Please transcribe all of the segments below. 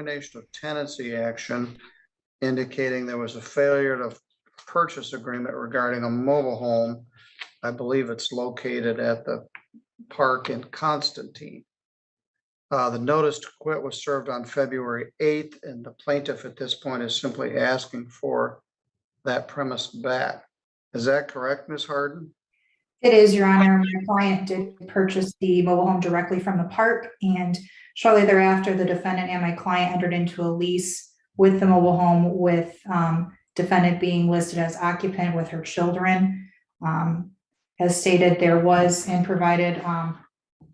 termination of tenancy action indicating there was a failure to purchase agreement regarding a mobile home. I believe it's located at the park in Constantine. The notice to quit was served on February 8th, and the plaintiff at this point is simply asking for that premise back. Is that correct, Ms. Harden? It is, Your Honor. My client did purchase the mobile home directly from the park, and shortly thereafter, the defendant and my client entered into a lease with the mobile home, with defendant being listed as occupant with her children. As stated, there was and provided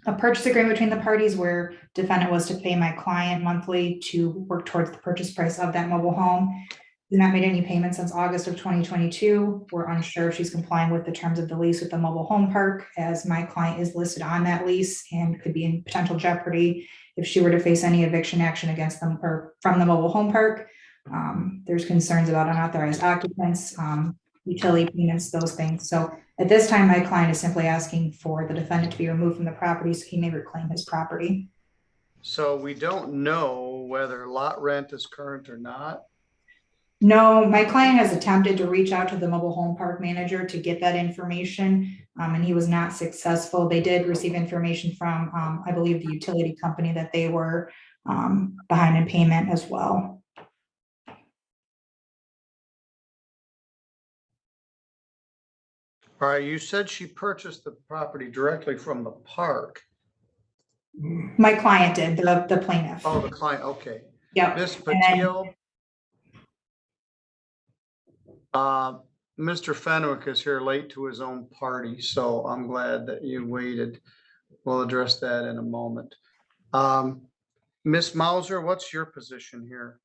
a purchase agreement between the parties where defendant was to pay my client monthly to work towards the purchase price of that mobile home. She's not made any payments since August of 2022. We're unsure if she's complying with the terms of the lease with the mobile home park, as my client is listed on that lease and could be in potential jeopardy if she were to face any eviction action against them or from the mobile home park. There's concerns about unauthorized occupants, utility payments, those things. So at this time, my client is simply asking for the defendant to be removed from the property so he may reclaim his property. So we don't know whether lot rent is current or not? No, my client has attempted to reach out to the mobile home park manager to get that information, and he was not successful. They did receive information from, I believe, the utility company that they were behind in payment as well. All right, you said she purchased the property directly from the park. My client did, the plaintiff. Oh, the client, okay. Yep. Ms. Patil, Mr. Fenwick is here late to his own party, so I'm glad that you waited. We'll address that in a moment. Ms. Mauser, what's your position here?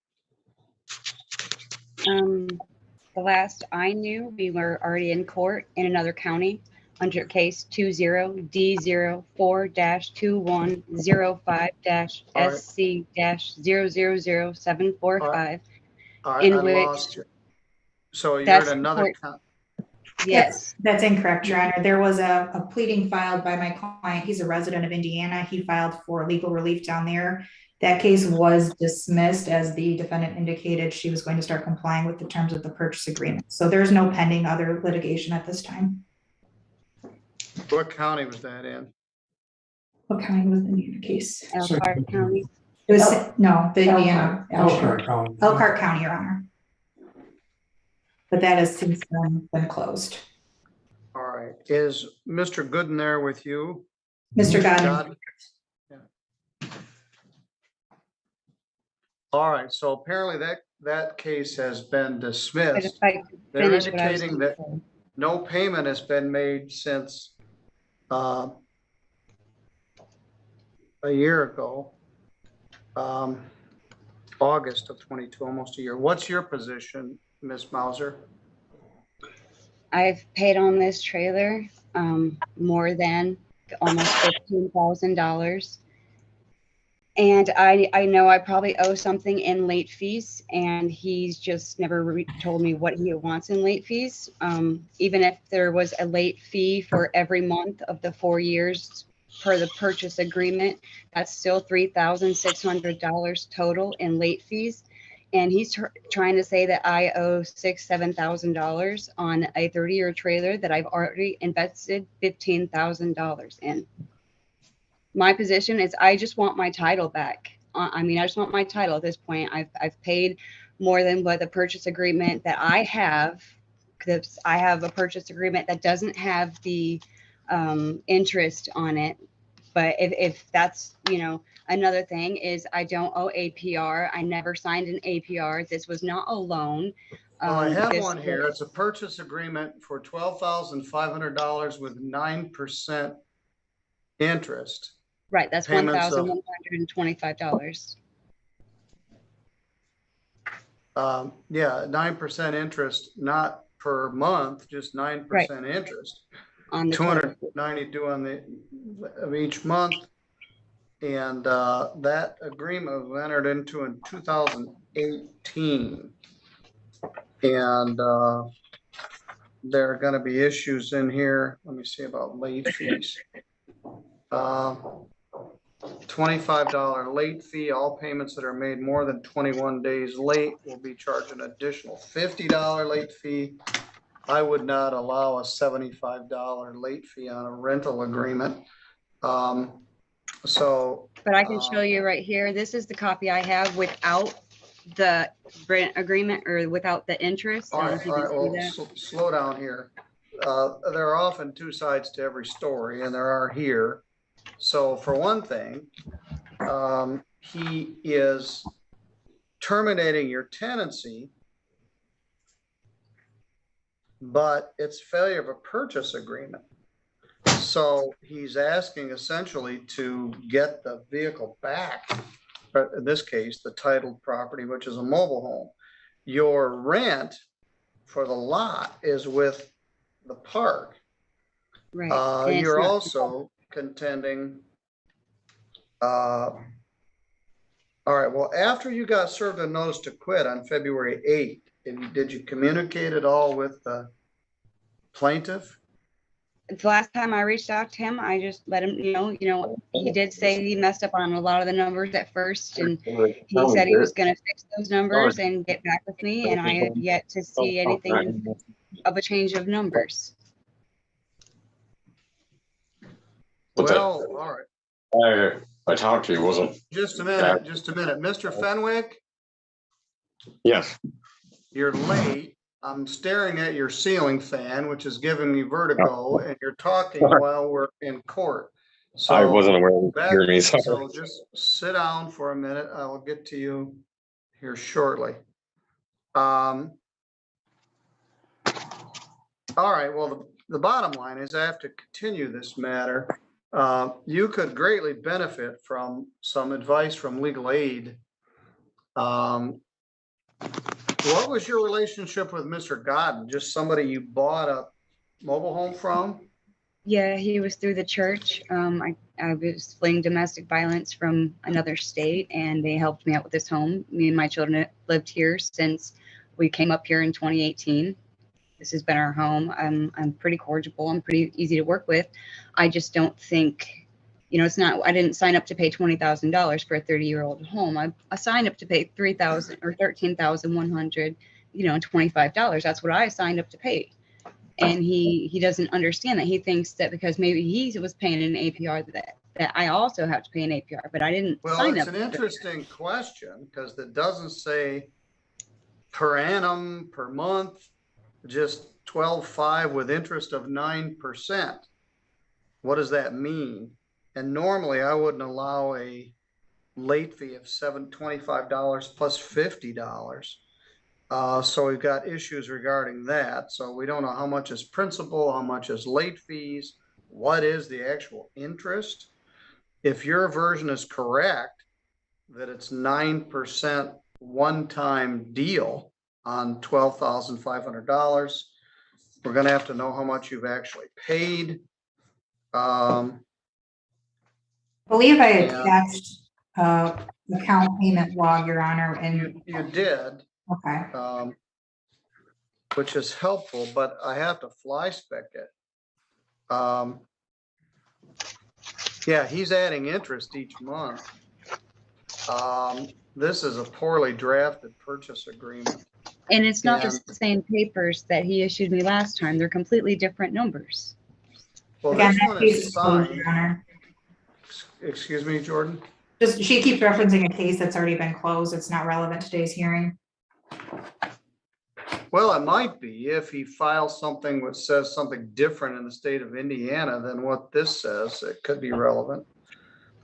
The last I knew, we were already in court in another county under case 20-D04-2105-SC-000745. I lost you. So you're in another county? Yes. That's incorrect, Your Honor. There was a pleading filed by my client. He's a resident of Indiana. He filed for legal relief down there. That case was dismissed as the defendant indicated she was going to start complying with the terms of the purchase agreement. So there's no pending other litigation at this time. What county was that in? What county was the Indiana case? Elkhart County. It was, no, the Indiana. Elkhart County. Elkhart County, Your Honor. But that has since been closed. All right. Is Mr. Gooden there with you? Mr. Godin. Yeah. All right. So apparently that case has been dismissed. They're indicating that no payment has been made since a year ago, August of 22, almost a year. What's your position, Ms. Mauser? I've paid on this trailer more than almost $15,000. And I know I probably owe something in late fees, and he's just never told me what he wants in late fees. Even if there was a late fee for every month of the 4 years per the purchase agreement, that's still $3,600 total in late fees. And he's trying to say that I owe $7,000 on a 30-year trailer that I've already invested $15,000 in. My position is I just want my title back. I mean, I just want my title at this point. I've paid more than what the purchase agreement that I have, because I have a purchase agreement that doesn't have the interest on it. But if that's, another thing is I don't owe APR. I never signed an APR. This was not a loan. I have one here. It's a purchase agreement for $12,500 with 9% interest. Right. That's $1,125. Yeah, 9% interest, not per month, just 9% interest. On the 290 due on of each month. And that agreement was entered into in 2018. And there are going to be issues in here. Let me see about late fees. $25 late fee. All payments that are made more than 21 days late will be charged an additional $50 late fee. I would not allow a $75 late fee on a rental agreement. So. But I can show you right here. This is the copy I have without the rent agreement or without the interest. All I don't right, know if you all can right, see well, that. slow down here. There are often two sides to every story, and there are here. So for one thing, he is terminating your tenancy, but it's failure of a purchase agreement. So he's asking essentially to get the vehicle back, but in this case, the titled property, which is a mobile home. Your rent for the lot is with the park. Right. And it's You're not- also contending, all right, well, after you got served a notice to quit on February 8th, did you communicate at all with the plaintiff? The last time I reached out to him, I just let him know, he did say he messed up on a lot of the numbers at first, and he said he was going to fix those numbers and get back with me, and I have yet to see anything of a change of numbers. Well, all right. I talked to you, wasn't? Just a minute, Mr. Fenwick, Yes. you're late. I'm staring at your ceiling fan, which is giving me vertigo, and you're talking while we're in court. So I wasn't aware you could hear me. Sorry. So just sit down for a minute. I will get to you here shortly. All right, well, the bottom line is I have to continue this matter. You could greatly benefit from some advice from legal aid. What was your relationship with Mr. Godden? Just somebody you bought a mobile home from? Yeah, he was through the church. I was fleeing domestic violence from another state, and they helped me out with this home. Me and my children have lived here since we came up here in 2018. This has been our home. I'm pretty cordial. I'm pretty easy to work with. I just don't think, it's not. I didn't sign up to pay $20,000 for a 30-year-old home. I signed up to pay $3,000 or $13,100, $25. That's what I signed up to pay. And he doesn't understand that. He thinks that because maybe he was paying an APR that I also have to pay an APR, but I didn't sign Well, up. it's an interesting question because it doesn't say per annum, per month, just 12.5 with interest of 9%. What does that mean? And normally I wouldn't allow a late fee of $25 plus $50. So we've got issues regarding that. So we don't know how much is principal, how much is late fees, what is the actual interest. If your version is correct, that it's 9% one-time deal on $12,500, we're going to have to know how much you've actually paid. I believe I Yeah. attached account payment log, Your Honor, and, You did, okay. which is helpful, but I have to fly spec it. Yeah, he's adding interest each month. This is a poorly drafted purchase agreement. And it's not And- the same papers that he issued me last time. They're completely different numbers. Well, Again, this that one case is is closed, signed. Your Honor. Excuse me, Jordan? Just, she keeps referencing a case that's already been closed. It's not relevant to today's hearing. Well, it might be if he files something which says something different in the state of Indiana than what this says, it could be relevant.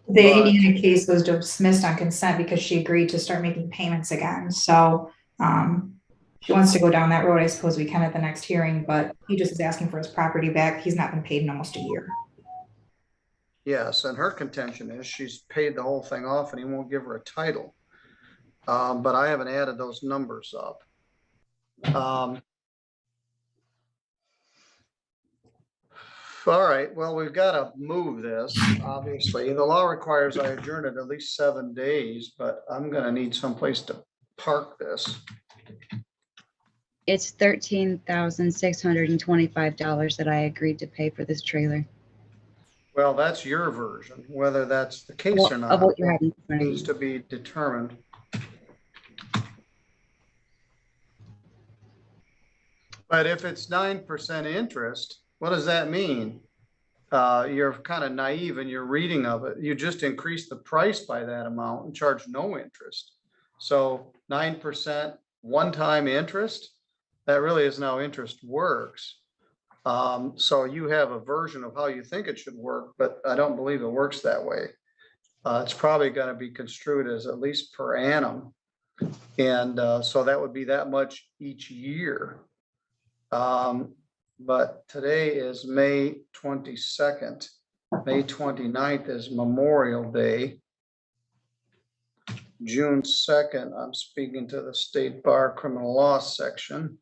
The But- Indiana case was dismissed on consent because she agreed to start making payments again. So she wants to go down that road. I suppose we can at the next hearing, but he just is asking for his property back. He's not been paid in almost a year. Yes, and her contention is she's paid the whole thing off and he won't give her a title. But I haven't added those numbers up. All right, well, we've got to move this, obviously. The law requires I adjourn it at least 7 days, but I'm going to need someplace to park this. It's $13,625 that I agreed to pay for this trailer. Well, that's your version, whether that's the case Well, or of not what you have in front of needs you. to be determined. But if it's 9% interest, what does that mean? You're kind of naive in your reading of it. You just increase the price by that amount and charge no interest. So 9% one-time interest, that really is how interest works. So you have a version of how you think it should work, but I don't believe it works that way. It's probably going to be construed as at least per annum. And so that would be that much each year. But today is May 22nd. May 29th is Memorial Day. June 2nd, I'm speaking to the State Bar Criminal Law Section.